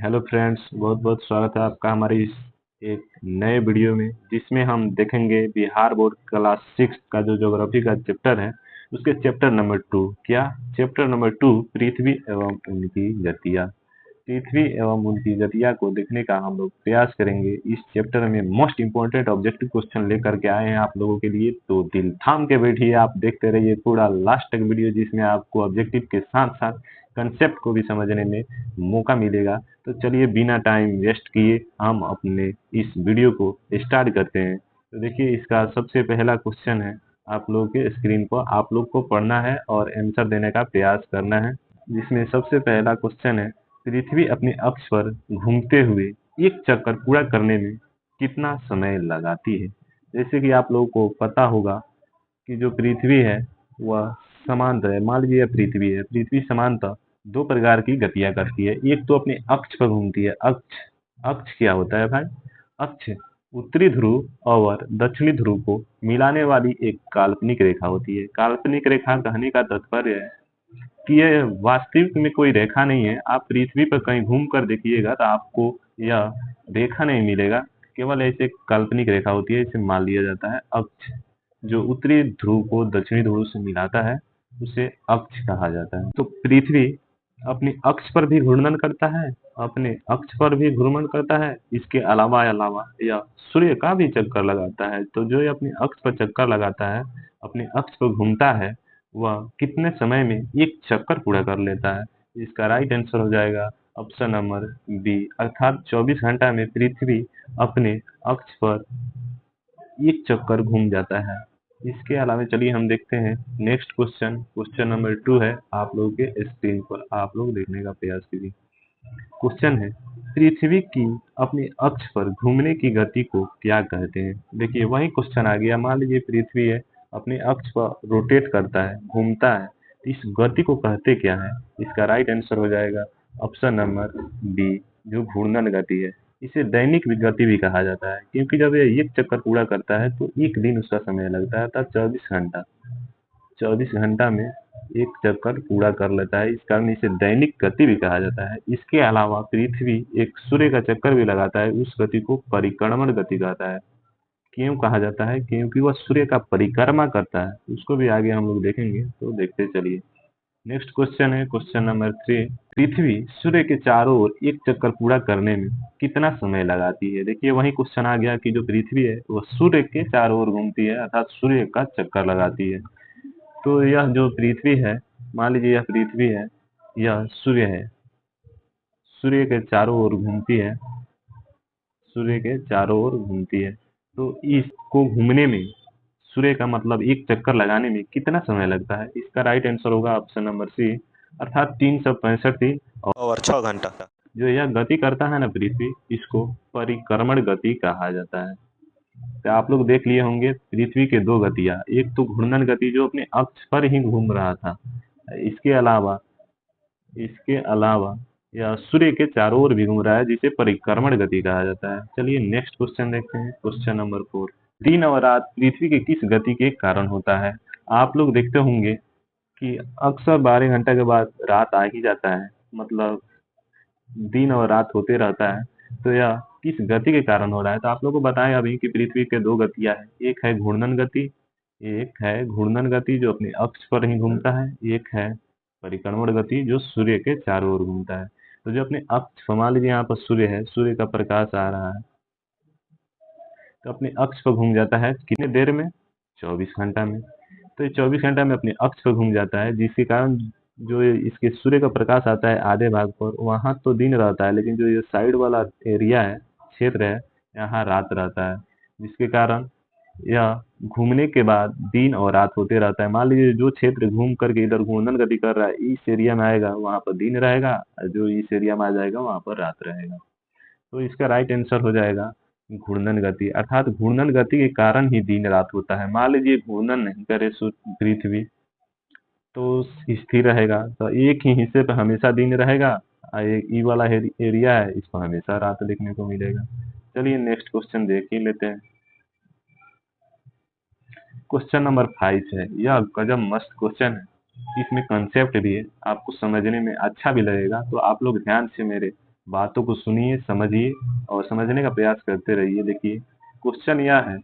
Hello friends, बहुत बहुत स्वागत है आपका हमारे इस एक नए वीडियो में, जिसमें हम देखेंगे बिहार बोर्ड क्लास 6 का जो ज्योग्राफी का चैप्टर है उसके चैप्टर नंबर 2। क्या चैप्टर नंबर 2, पृथ्वी एवं उनकी गतियाँ। पृथ्वी एवं उनकी गतियाँ को देखने का हम लोग प्रयास करेंगे। इस चैप्टर में मोस्ट इम्पोर्टेंट ऑब्जेक्टिव क्वेश्चन लेकर के आए हैं आप लोगों के लिए, तो दिल थाम के बैठिए, आप देखते रहिए पूरा लास्ट तक वीडियो, जिसमें आपको ऑब्जेक्टिव के साथ साथ कंसेप्ट को भी समझने में मौका मिलेगा। तो चलिए बिना टाइम वेस्ट किए हम अपने इस वीडियो को स्टार्ट करते हैं। तो देखिए, इसका सबसे पहला क्वेश्चन है, आप लोगों के स्क्रीन पर आप लोग को पढ़ना है और आंसर देने का प्रयास करना है। जिसमें सबसे पहला क्वेश्चन है, पृथ्वी अपने अक्ष पर घूमते हुए एक चक्कर पूरा करने में कितना समय लगाती है। जैसे कि आप लोगों को पता होगा कि जो पृथ्वी है वह समांतर है। मान लीजिए पृथ्वी समांतर दो प्रकार की गतियां करती है। एक तो अपने अक्ष पर घूमती है। अक्ष अक्ष क्या होता है भाई? अक्ष उत्तरी ध्रुव और दक्षिणी ध्रुव को मिलाने वाली एक काल्पनिक रेखा होती है। काल्पनिक रेखा कहने का तात्पर्य है कि ये वास्तविक में कोई रेखा नहीं है। आप पृथ्वी पर कहीं घूम कर देखिएगा तो आपको यह रेखा नहीं मिलेगा, केवल ऐसे काल्पनिक रेखा होती है। इसे मान लिया जाता है अक्ष। जो उत्तरी ध्रुव को दक्षिणी ध्रुव से मिलाता है उसे अक्ष कहा जाता है। तो पृथ्वी अपने अक्ष पर भी घूर्णन करता है, इसके अलावा यह सूर्य का भी चक्कर लगाता है। तो जो ये अपने अक्ष पर चक्कर लगाता है, अपने अक्ष पर घूमता है, वह कितने समय में एक चक्कर पूरा कर लेता है? इसका राइट आंसर हो जाएगा ऑप्शन नंबर बी, अर्थात 24 घंटा में पृथ्वी अपने अक्ष पर एक चक्कर घूम जाता है। इसके अलावा चलिए हम देखते हैं नेक्स्ट क्वेश्चन नंबर 2 है, आप लोगों के स्क्रीन पर आप लोग देखने का प्रयास कीजिए। क्वेश्चन है, पृथ्वी की अपने अक्ष पर घूमने की गति को क्या कहते हैं? देखिए, वही क्वेश्चन आ गया। मान लीजिए पृथ्वी है, अपने अक्ष पर रोटेट करता है, घूमता है, तो इस गति को कहते क्या है? इसका राइट आंसर हो जाएगा ऑप्शन नंबर बी, जो घूर्णन गति है। इसे दैनिक गति भी कहा जाता है, क्योंकि जब ये एक चक्कर पूरा करता है तो एक दिन उसका समय लगता है, अर्थात 24 घंटा में एक चक्कर पूरा कर लेता है। इस कारण इसे दैनिक गति भी कहा जाता है। इसके अलावा पृथ्वी एक सूर्य का चक्कर भी लगाता है, उस गति को परिक्रमण गति कहता है। क्यों कहा जाता है? क्योंकि वह सूर्य का परिक्रमा करता है। उसको भी आगे हम लोग देखेंगे, तो देखते चलिए। नेक्स्ट क्वेश्चन है क्वेश्चन नंबर 3, पृथ्वी सूर्य के चारों ओर एक चक्कर पूरा करने में कितना समय लगाती है? देखिए, वही क्वेश्चन आ गया कि जो पृथ्वी है वह सूर्य के चारों ओर घूमती है, अर्थात सूर्य का चक्कर लगाती है। तो यह जो पृथ्वी है, मान लीजिए यह पृथ्वी है, यह सूर्य है, सूर्य के चारों ओर घूमती है, तो इसको घूमने में, सूर्य का मतलब एक चक्कर लगाने में कितना समय लगता है? इसका राइट आंसर होगा ऑप्शन नंबर सी, अर्थात 365 दिन और 6 घंटा। जो यह गति करता है ना पृथ्वी, इसको परिक्रमण गति कहा जाता है। तो आप लोग देख लिए होंगे पृथ्वी के दो गतियां, एक तो घूर्णन गति जो अपने अक्ष पर ही घूम रहा था, इसके अलावा यह सूर्य के चारों ओर भी घूम रहा है, जिसे परिक्रमण गति कहा जाता है। चलिए नेक्स्ट क्वेश्चन देखते हैं क्वेश्चन नंबर 4, दिन और रात पृथ्वी के किस गति के कारण होता है? आप लोग देखते होंगे कि अक्सर 12 घंटे के बाद रात आ ही जाता है, मतलब दिन और रात होते रहता है। तो यह किस गति के कारण हो रहा है? तो आप लोगों को बताएं अभी कि पृथ्वी के दो गतियां हैं, एक है घूर्णन गति जो अपने अक्ष पर ही घूमता है, एक है परिक्रमण गति जो सूर्य के चारों ओर घूमता है। तो जो अपने अक्ष पर, मान लीजिए यहाँ पर सूर्य है, सूर्य का प्रकाश आ रहा है, तो अपने अक्ष पर घूम जाता है कितने देर में? 24 घंटा में। तो ये 24 घंटा में अपने अक्ष पर घूम जाता है, जिसके कारण जो इसके सूर्य का प्रकाश आता है आधे भाग पर, वहां तो दिन रहता है, लेकिन जो ये साइड वाला एरिया है, क्षेत्र है, यहाँ रात रहता है, जिसके कारण यह घूमने के बाद दिन और रात होते रहता है। मान लीजिए जो क्षेत्र घूम करके इधर घूर्णन गति कर रहा है, इस एरिया में आएगा वहां पर दिन रहेगा, और जो इस एरिया में आ जाएगा वहां पर रात रहेगा। तो इसका राइट आंसर हो जाएगा घूर्णन गति, अर्थात घूर्णन गति के कारण ही दिन रात होता है। मान लीजिए घूर्णन नहीं करे पृथ्वी, तो स्थिर रहेगा, तो एक ही हिस्से पर हमेशा दिन रहेगा, और एक ई वाला एरिया है, इस पर हमेशा रात देखने को मिलेगा। चलिए नेक्स्ट क्वेश्चन देख ही लेते हैं। क्वेश्चन नंबर 5 है, यह गजब मस्त क्वेश्चन है, इसमें कंसेप्ट भी है, आपको समझने में अच्छा भी लगेगा, तो आप लोग ध्यान से मेरे बातों को सुनिए, समझिए और समझने का प्रयास करते रहिए। देखिए, क्वेश्चन यह है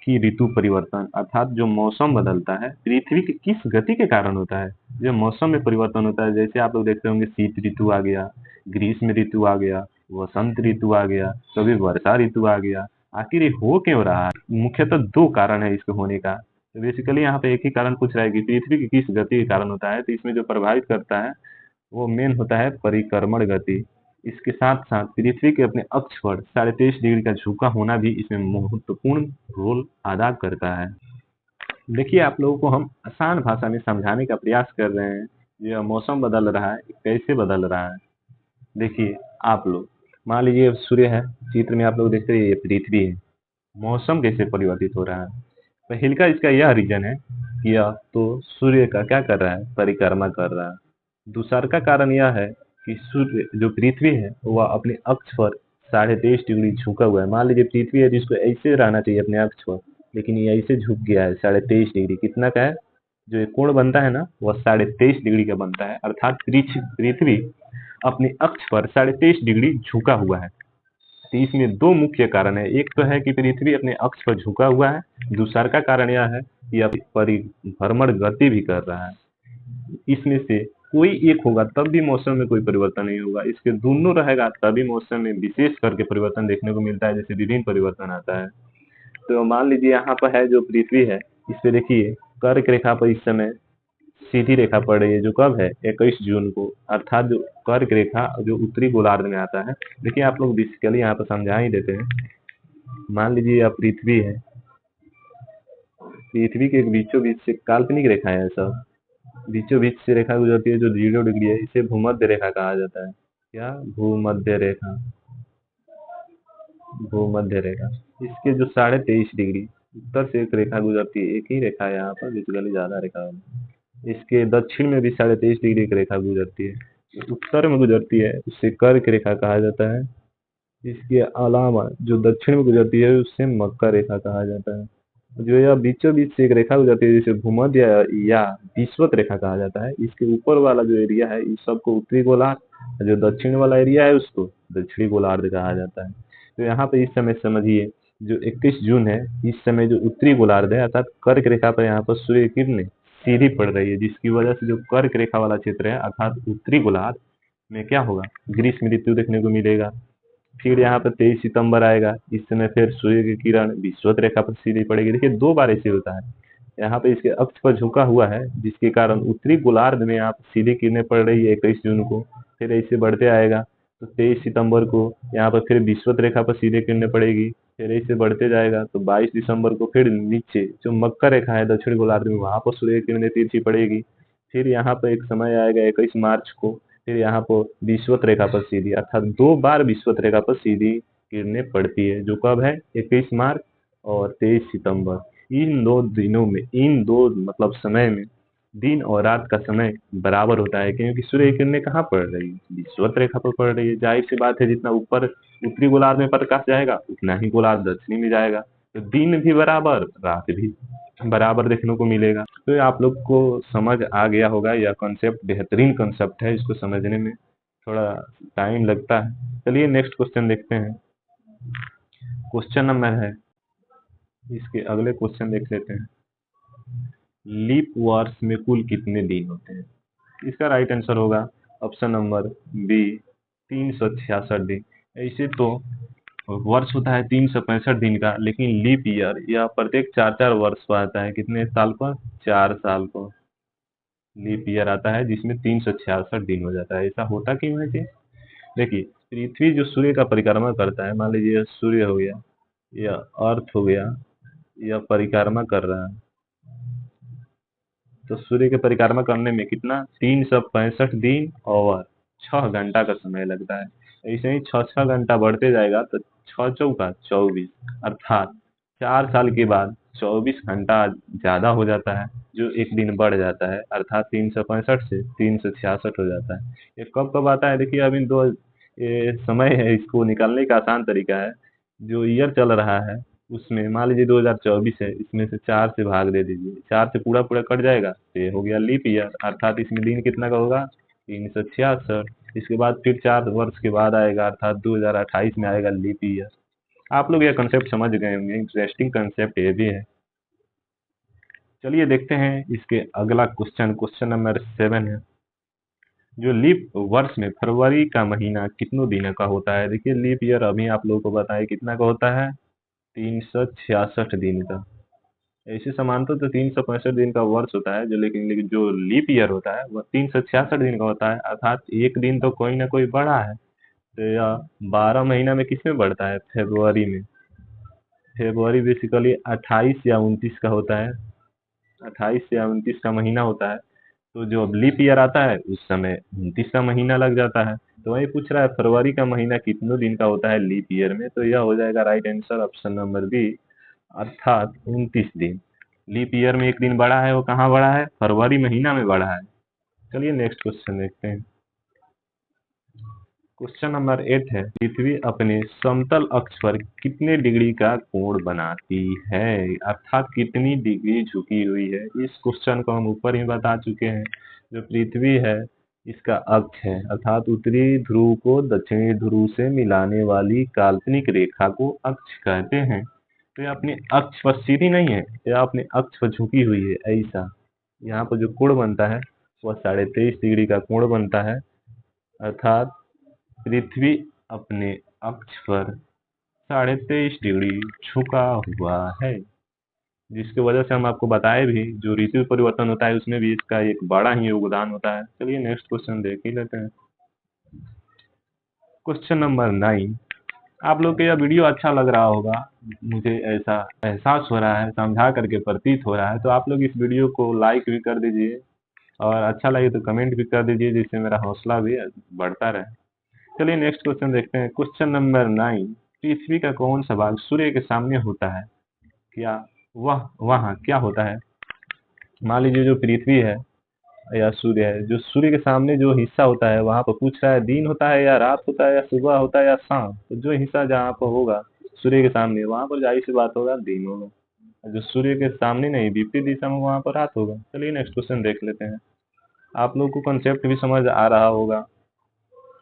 कि ऋतु परिवर्तन अर्थात जो मौसम बदलता है, पृथ्वी की किस गति के कारण होता है? जो मौसम में परिवर्तन होता है, जैसे आप लोग देखते होंगे शीत ऋतु आ गया, ग्रीष्म ऋतु आ गया, वसंत ऋतु आ गया, कभी वर्षा ऋतु आ गया। आखिर ये हो क्यों रहा है? मुख्यतः 2 कारण है इसके होने का। तो बेसिकली यहाँ पे एक ही कारण पूछ रहा है कि पृथ्वी की किस गति के कारण होता है, तो इसमें जो प्रभावित करता है वो मेन होता है परिक्रमण गति। इसके साथ-साथ पृथ्वी के अपने अक्ष पर 23.5 डिग्री का झुका होना भी इसमें महत्वपूर्ण रोल अदा करता है। देखिए, आप लोगों को हम आसान भाषा में समझाने का प्रयास कर रहे हैं, यह मौसम बदल रहा है, कैसे बदल रहा है। देखिए, आप लोग मान लीजिए अब सूर्य है, चित्र में आप लोग देखते हैं ये पृथ्वी है, मौसम कैसे परिवर्तित हो रहा है। पहले इसका यह रीजन है कि यह तो सूर्य का क्या कर रहा है, परिक्रमा कर रहा है। दूसरा का कारण यह है कि सूर्य जो पृथ्वी है वह अपने अक्ष पर 23.5 डिग्री झुका हुआ है। मान लीजिए पृथ्वी है जिसको ऐसे रहना चाहिए अपने अक्ष पर, लेकिन ये ऐसे झुक गया है 23.5 डिग्री। कितना का है? जो ये कोण बनता है ना वह 23.5 डिग्री का बनता है, अर्थात पृथ्वी अपने अक्ष पर 23.5 डिग्री झुका हुआ है। तो इसमें 2 मुख्य कारण है, एक तो है कि पृथ्वी अपने अक्ष पर झुका हुआ है, दूसरा का कारण यह है कि यह परिभ्रमण गति भी कर रहा है। इसमें से कोई एक होगा तब भी मौसम में कोई परिवर्तन नहीं होगा, इसके दोनों रहेगा तभी मौसम में विशेष करके परिवर्तन देखने को मिलता है, जैसे विभिन्न परिवर्तन आता है। तो मान लीजिए यहाँ पर है जो पृथ्वी है, इस पे देखिए कर्क रेखा पर इस समय सीधी रेखा पड़ रही है, जो कब है 21 जून को, अर्थात जो कर्क रेखा जो उत्तरी गोलार्ध में आता है। देखिए आप लोग बेसिकली यहाँ पर समझा ही देते हैं। मान लीजिए यह पृथ्वी है, पृथ्वी के बीचों बीच से काल्पनिक रेखा है सब, बीचों बीच से रेखा गुजरती है जो 0 डिग्री है, इसे भूमध्य रेखा कहा जाता है। क्या? भूमध्य रेखा। भूमध्य रेखा, इसके जो 23.5 डिग्री उत्तर से एक रेखा गुजरती है, एक ही रेखा है यहाँ पर, बेसिकली ज्यादा रेखा है। इसके दक्षिण में भी 23.5 डिग्री की रेखा गुजरती है, जो उत्तर में गुजरती है उसे कर्क रेखा कहा जाता है। इसके अलावा जो दक्षिण में गुजरती है उसे मकर रेखा कहा जाता है। जो यह बीचों बीच से एक रेखा गुजरती है जिसे भूमध्य या विषुवत रेखा कहा जाता है। इसके ऊपर वाला जो एरिया है इस सबको उत्तरी गोलार्ध, जो दक्षिण वाला एरिया है उसको दक्षिणी गोलार्ध कहा जाता है। तो यहाँ पे इस समय समझिए जो 21 जून है, इस समय जो उत्तरी गोलार्ध है अर्थात कर्क रेखा पर यहाँ पर सूर्य की किरणें सीधी पड़ रही है, जिसकी वजह से जो कर्क रेखा वाला क्षेत्र है अर्थात उत्तरी गोलार्ध में क्या होगा, ग्रीष्म ऋतु देखने को मिलेगा। फिर यहाँ पर 23 सितंबर आएगा, इस समय फिर सूर्य की किरण विषुवत रेखा पर सीधी पड़ेगी। देखिए 2 बार ऐसे होता है, यहाँ पे इसके अक्ष पर झुका हुआ है जिसके कारण उत्तरी गोलार्ध में यहाँ सीधी किरणें पड़ रही है 21 जून को, फिर ऐसे बढ़ते आएगा तो 23 सितंबर को यहाँ पर फिर विषुवत रेखा पर सीधे किरणें पड़ेगी, फिर ऐसे बढ़ते जाएगा तो 22 दिसंबर को फिर नीचे जो मकर रेखा है दक्षिण गोलार्ध में वहां पर सूर्य की किरणें तिरछी पड़ेगी। फिर यहाँ पर एक समय आएगा 21 मार्च को, फिर यहाँ पर विषुवत रेखा पर सीधी, अर्थात 2 बार विषुवत रेखा पर सीधी किरणें पड़ती है, जो कब है 21 मार्च और 23 सितंबर। इन 2 दिनों में, इन 2 मतलब समय में दिन और रात का समय बराबर होता है, क्योंकि सूर्य की किरणें कहाँ पड़ रही है, विषुवत रेखा पर पड़ रही है। जाहिर सी बात है जितना ऊपर उत्तरी गोलार्ध में प्रकाश जाएगा उतना ही गोलार्ध दक्षिणी में जाएगा, तो दिन भी बराबर रात भी बराबर देखने को मिलेगा। तो आप लोग को समझ आ गया होगा, यह कॉन्सेप्ट बेहतरीन कॉन्सेप्ट है, इसको समझने में थोड़ा टाइम लगता है। चलिए नेक्स्ट क्वेश्चन देखते हैं। क्वेश्चन नंबर है, इसके अगले क्वेश्चन देख लेते हैं। लीप वर्ष में कुल कितने दिन होते हैं? इसका राइट आंसर होगा ऑप्शन नंबर बी, 366 दिन। ऐसे तो वर्ष होता है 365 दिन का, लेकिन लीप ईयर यह प्रत्येक 4-4 वर्ष पर आता है। कितने साल पर? 4 साल पर लीप ईयर आता है, जिसमें 366 दिन हो जाता है। ऐसा होता क्यों है जी? देखिए पृथ्वी जो सूर्य का परिक्रमा करता है, मान लीजिए सूर्य हो गया या अर्थ हो गया, यह परिक्रमा कर रहा है, तो सूर्य के परिक्रमा करने में कितना 365 दिन और 6 घंटा का समय लगता है। ऐसे ही 6-6 घंटा बढ़ते जाएगा तो 6 चौका 24, अर्थात 4 साल के बाद 24 घंटा ज़्यादा हो जाता है, जो एक दिन बढ़ जाता है, अर्थात 365 से 366 हो जाता है। ये कब कब आता है? देखिए अभी दो ये समय है, इसको निकालने का आसान तरीका है। जो ईयर चल रहा है उसमें मान लीजिए 2024 है, इसमें से 4 से भाग दे दीजिए, 4 से पूरा पूरा कट जाएगा तो ये हो गया लीप ईयर, अर्थात इसमें दिन कितना का होगा 366। इसके बाद फिर 4 वर्ष के बाद आएगा, अर्थात 2028 में आएगा लीप ईयर। आप लोग यह कंसेप्ट समझ गए होंगे, इंटरेस्टिंग कंसेप्ट ये भी है। चलिए देखते हैं इसके अगला क्वेश्चन नंबर 7 है, जो लीप वर्ष में फरवरी का महीना कितनों दिनों का होता है। देखिए लीप ईयर अभी आप लोगों को बताया कितना का होता है, 366 दिन का। ऐसे समानता तो 365 दिन का वर्ष होता है, जो लेकिन जो लीप ईयर होता है वह 366 दिन का होता है, अर्थात एक दिन तो कोई ना कोई बढ़ा है। तो यह 12 महीना में किस में बढ़ता है, फेब्रुआरी में। फेब्रुआरी बेसिकली 28 या 29 का होता है, 28 या 29 का महीना होता है। तो जो अब लीप ईयर आता है उस समय 29 का महीना लग जाता है। तो वही पूछ रहा है फरवरी का महीना कितनों दिन का होता है लीप ईयर में, तो यह हो जाएगा right answer option number B, अर्थात 29 दिन। लीप ईयर में एक दिन बढ़ा है, वो कहाँ बढ़ा है, फरवरी महीना में बढ़ा है। चलिए नेक्स्ट क्वेश्चन देखते हैं। क्वेश्चन नंबर 8 है, पृथ्वी अपने समतल अक्ष पर कितने डिग्री का कोण बनाती है, अर्थात कितनी डिग्री झुकी हुई है। इस क्वेश्चन को हम ऊपर ही बता चुके हैं। जो पृथ्वी है इसका अक्ष है, अर्थात उत्तरी ध्रुव को दक्षिणी ध्रुव से मिलाने वाली काल्पनिक रेखा को अक्ष कहते हैं। तो यह अपने अक्ष पर सीधी नहीं है, यह अपने अक्ष पर झुकी हुई है। ऐसा यहाँ पर जो कोण बनता है वह 23.5 डिग्री का कोण बनता है, अर्थात पृथ्वी अपने अक्ष पर 23.5 डिग्री झुका हुआ है, जिसकी वजह से हम आपको बताए भी जो ऋतु परिवर्तन होता है उसमें भी इसका एक बड़ा ही योगदान होता है। चलिए नेक्स्ट क्वेश्चन देख ही लेते हैं। क्वेश्चन नंबर 9, आप लोग को यह वीडियो अच्छा लग रहा होगा, मुझे ऐसा एहसास हो रहा है, समझा करके प्रतीत हो रहा है। तो आप लोग इस वीडियो को लाइक भी कर दीजिए और अच्छा लगे तो कमेंट भी कर दीजिए, जिससे मेरा हौसला भी बढ़ता रहे। चलिए नेक्स्ट क्वेश्चन देखते हैं। क्वेश्चन नंबर 9, पृथ्वी का कौन सा भाग सूर्य के सामने होता है, क्या वह वहाँ क्या होता है। मान लीजिए जो पृथ्वी है या सूर्य है, जो सूर्य के सामने जो हिस्सा होता है वहां पर पूछ रहा है दिन होता है या रात होता है या सुबह होता है या शाम। तो जो हिस्सा जहाँ पर होगा सूर्य के सामने वहां पर जाहिर सी बात होगा दिन होगा, और जो सूर्य के सामने नहीं विपरीत दिशा में वहां पर रात होगा। चलिए नेक्स्ट क्वेश्चन देख लेते हैं। आप लोग को कंसेप्ट भी समझ आ रहा होगा,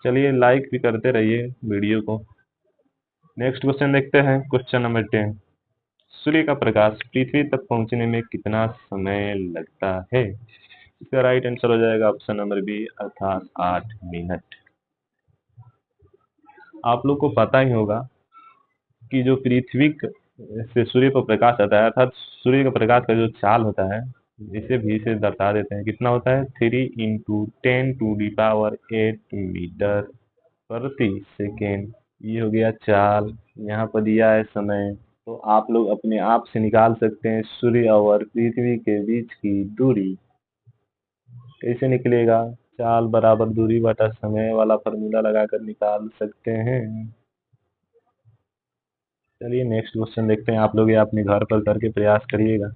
चलिए लाइक भी करते रहिए वीडियो को। नेक्स्ट क्वेश्चन देखते हैं। क्वेश्चन नंबर 10, सूर्य का प्रकाश पृथ्वी तक पहुंचने में कितना समय लगता है। इसका राइट आंसर हो जाएगा ऑप्शन नंबर बी, अर्थात 8 मिनट। आप लोग को पता ही होगा कि जो पृथ्वी से सूर्य पर प्रकाश आता है, अर्थात सूर्य का प्रकाश का जो चाल होता है, इसे भी से दर्शा देते हैं, कितना होता है 3 × 10⁸ मीटर प्रति सेकेंड। ये हो गया चाल, यहाँ पर दिया है समय। तो आप लोग अपने आप से निकाल सकते हैं सूर्य और पृथ्वी के बीच की दूरी। कैसे निकलेगा, चाल बराबर दूरी बटा समय वाला फॉर्मूला लगाकर निकाल सकते हैं। चलिए नेक्स्ट क्वेश्चन देखते हैं। आप लोग ये अपने घर पर करके प्रयास करिएगा।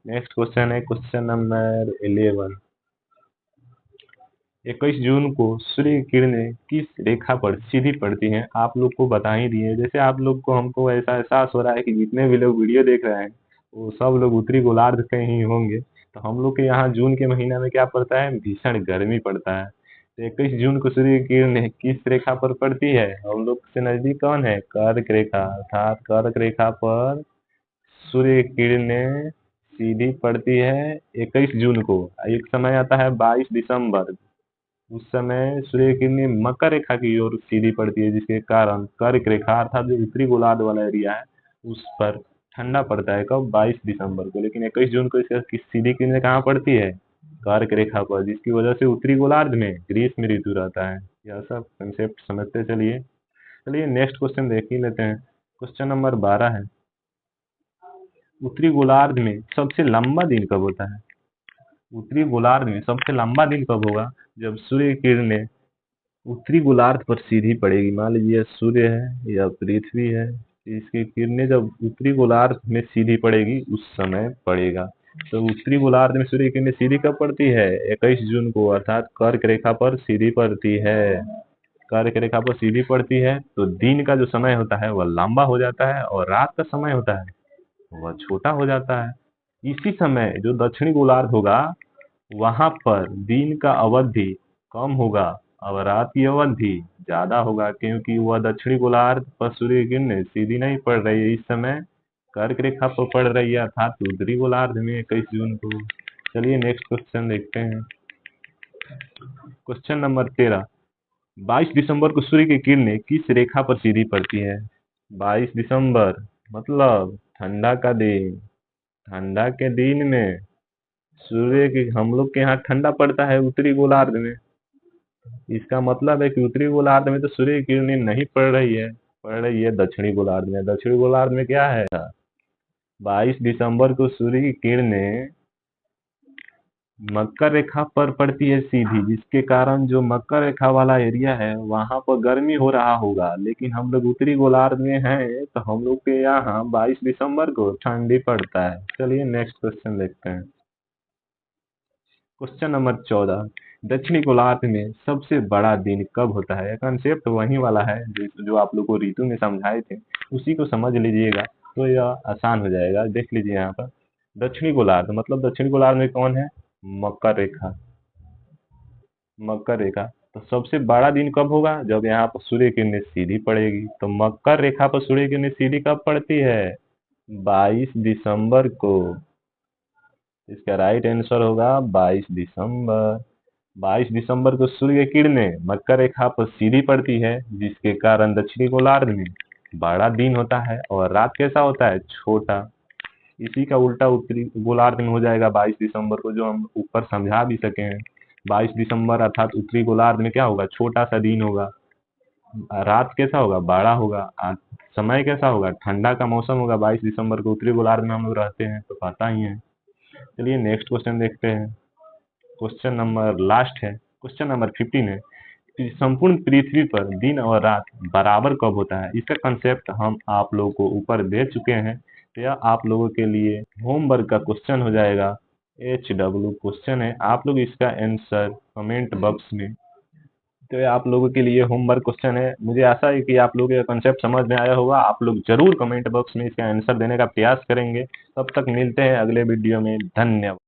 नेक्स्ट क्वेश्चन है क्वेश्चन नंबर 11, 21 जून को सूर्य की किरणें किस रेखा पर सीधी पड़ती हैं। आप लोग को बता ही दिए। जैसे आप लोग को हमको ऐसा एहसास हो रहा है कि जितने भी लोग वीडियो देख रहे हैं वो सब लोग उत्तरी गोलार्ध के ही होंगे। तो हम लोग के यहाँ जून के महीना में क्या पड़ता है, भीषण गर्मी पड़ता है। तो 21 जून को सूर्य की किरणें किस रेखा पर पड़ती है, हम लोग से नजदीक कौन है, कर्क रेखा, अर्थात कर्क रेखा पर सूर्य की किरणें सीधी पड़ती है 21 जून को। एक समय आता है 22 दिसंबर, उस समय सूर्य की किरणें मकर रेखा की ओर सीधी पड़ती है, जिसके कारण कर्क रेखा अर्थात जो उत्तरी गोलार्ध वाला एरिया है उस पर ठंडा पड़ता है। कब, 22 दिसंबर को। लेकिन 21 जून को इसका सीधी किरणें कहाँ पड़ती है, कर्क रेखा पर, जिसकी वजह से उत्तरी गोलार्ध में ग्रीष्म ऋतु रहता है। यह सब कंसेप्ट समझते चलिए। चलिए नेक्स्ट क्वेश्चन देख ही लेते हैं। क्वेश्चन नंबर 12 है, उत्तरी गोलार्ध में सबसे लंबा दिन कब होता है। उत्तरी गोलार्ध में सबसे लंबा दिन कब होगा, जब सूर्य की किरणें उत्तरी गोलार्ध पर सीधी पड़ेगी। मान लीजिए सूर्य है या पृथ्वी है, इसकी किरणें जब उत्तरी गोलार्ध में सीधी पड़ेगी उस समय पड़ेगा। तो उत्तरी गोलार्ध में सूर्य की किरणें सीधी कब पड़ती है, 21 जून को, अर्थात कर्क रेखा पर सीधी पड़ती है। कर्क रेखा पर सीधी पड़ती है तो दिन का जो समय होता है वह लंबा हो जाता है और रात का समय होता है वह छोटा हो जाता है। इसी समय जो दक्षिणी गोलार्ध होगा वहां पर दिन का अवधि कम होगा अब रात की अवधि ज्यादा होगा क्योंकि वह दक्षिणी गोलार्ध पर सूर्य की किरणें सीधी नहीं पड़ रही है, इस समय कर्क रेखा पर पड़ रही है अर्थात उत्तरी गोलार्ध में 21 जून को। चलिए नेक्स्ट क्वेश्चन देखते हैं। क्वेश्चन नंबर 13, 22 दिसंबर को सूर्य की किरणें किस रेखा पर सीधी पड़ती है? 22 दिसंबर मतलब ठंडा का दिन। ठंडा के दिन में सूर्य की हम लोग के यहाँ ठंडा पड़ता है उत्तरी गोलार्ध में। इसका मतलब है कि उत्तरी गोलार्ध में तो सूर्य की किरणें नहीं पड़ रही है दक्षिणी गोलार्ध में। दक्षिणी गोलार्ध में क्या है? 22 दिसंबर को सूर्य की किरणें मकर रेखा पर पड़ती है सीधी, जिसके कारण जो मकर रेखा वाला एरिया है वहां पर गर्मी हो रहा होगा, लेकिन हम लोग उत्तरी गोलार्ध में हैं तो हम लोग के यहाँ 22 दिसंबर को ठंडी पड़ता है। चलिए नेक्स्ट क्वेश्चन देखते हैं। क्वेश्चन नंबर 14, दक्षिणी गोलार्ध में सबसे बड़ा दिन कब होता है? कंसेप्ट वही वाला है जो आप लोग को ऋतु में समझाए थे, उसी को समझ लीजिएगा तो यह आसान हो जाएगा। देख लीजिए यहाँ पर दक्षिणी गोलार्ध मतलब दक्षिणी गोलार्ध में कौन है? मकर रेखा। मकर रेखा तो सबसे बड़ा दिन कब होगा? जब यहाँ पर सूर्य की किरणें सीधी पड़ेगी। तो मकर रेखा पर सूर्य की किरणें सीधी कब पड़ती है? 22 दिसंबर को। इसका राइट आंसर होगा 22 दिसंबर। 22 दिसंबर को सूर्य की किरणें मकर रेखा पर सीधी पड़ती है, जिसके कारण दक्षिणी गोलार्ध में बड़ा दिन होता है और रात कैसा होता है? छोटा। इसी का उल्टा उत्तरी गोलार्ध में हो जाएगा 22 दिसंबर को, जो हम ऊपर समझा भी सके हैं। 22 दिसंबर अर्थात उत्तरी गोलार्ध में क्या होगा? छोटा सा दिन होगा। रात कैसा होगा? बड़ा होगा। समय कैसा होगा? ठंडा का मौसम होगा। 22 दिसंबर को उत्तरी गोलार्ध में हम लोग रहते हैं तो पता ही है। चलिए नेक्स्ट क्वेश्चन देखते हैं। क्वेश्चन नंबर लास्ट है, क्वेश्चन नंबर 15 है कि संपूर्ण पृथ्वी पर दिन और रात बराबर कब होता है? इसका कंसेप्ट हम आप लोगों को ऊपर दे चुके हैं, तो यह आप लोगों के लिए होमवर्क का क्वेश्चन हो जाएगा। HW क्वेश्चन है, आप लोग इसका आंसर कमेंट बॉक्स में, तो ये आप लोगों के लिए होमवर्क क्वेश्चन है। मुझे आशा है कि आप लोगों को यह कंसेप्ट समझ में आया होगा। आप लोग जरूर कमेंट बॉक्स में इसका आंसर देने का प्रयास करेंगे। तब तक मिलते हैं अगले वीडियो में। धन्यवाद।